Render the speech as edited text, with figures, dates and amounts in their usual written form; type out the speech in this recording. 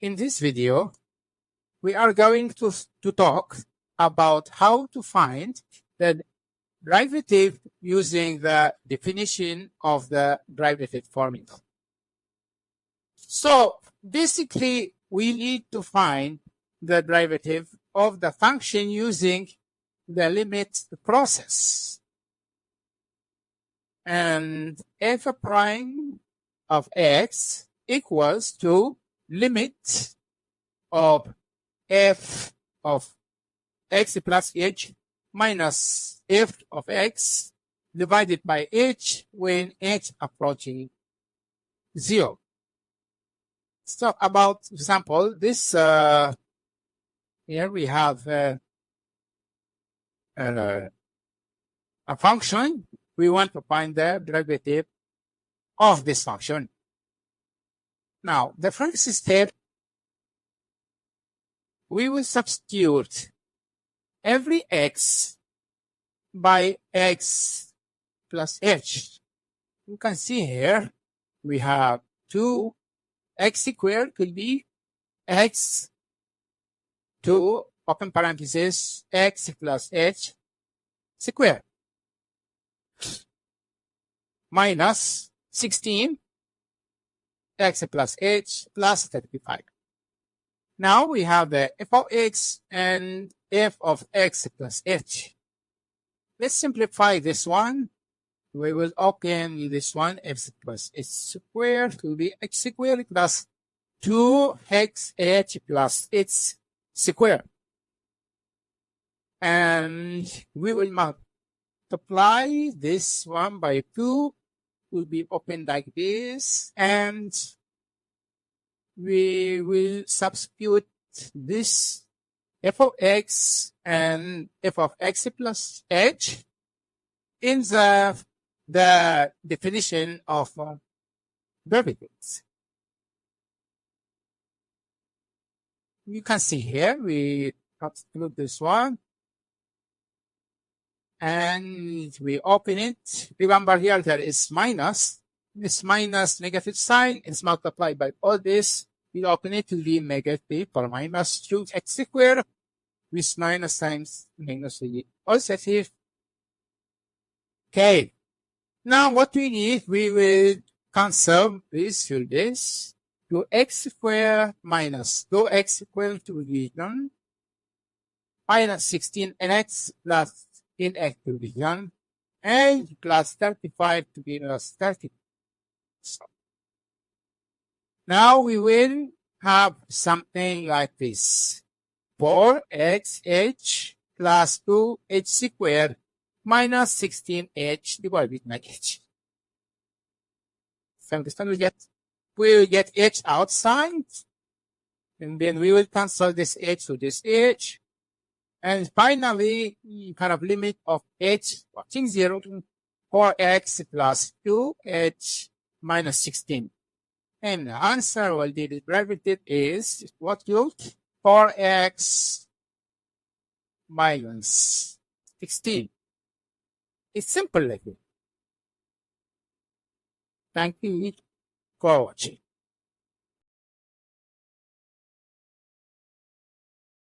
In this video, we are going to talk about how to find the derivative using the definition of the derivative formula. So basically, we need to find the derivative of the function using the limit process. And f prime of x equals to limit of f of x plus h minus f of x divided by h when h approaching 0. So about example, this here we have a function. We want to find the derivative of this function. Now, the first step, we will substitute every x by x plus h. You can see here we have 2x squared could be x, 2 open parenthesis x plus h squared minus 16 x plus h plus 35. Now we have the f of x and f of x plus h. Let's simplify this one. We will open this one, x plus h squared will be x squared plus 2xh plus h squared. And we will multiply this one by 2, will be opened like this, and we will substitute this f of x and f of x plus h in the definition of derivatives. You can see here we substitute this one and we open it. Remember here there is minus. This minus negative sign is multiplied by all this. We open it to be negative or minus 2x squared with minus times minus the positive. Okay. Now what we need, we will cancel this with this. 2x squared minus 2x equal to division minus 16x plus x to division and plus 35 to be plus 30. So now we will have something like this. 4xh plus 2h squared minus 16h divided by h. So this time we will get h outside, and then we will cancel this h to this h. And finally, kind of limit of h watching 0 to 4x plus 2h minus 16. And the answer, well, the derivative is what you 4x minus 16. It's simple like that. Thank you for watching.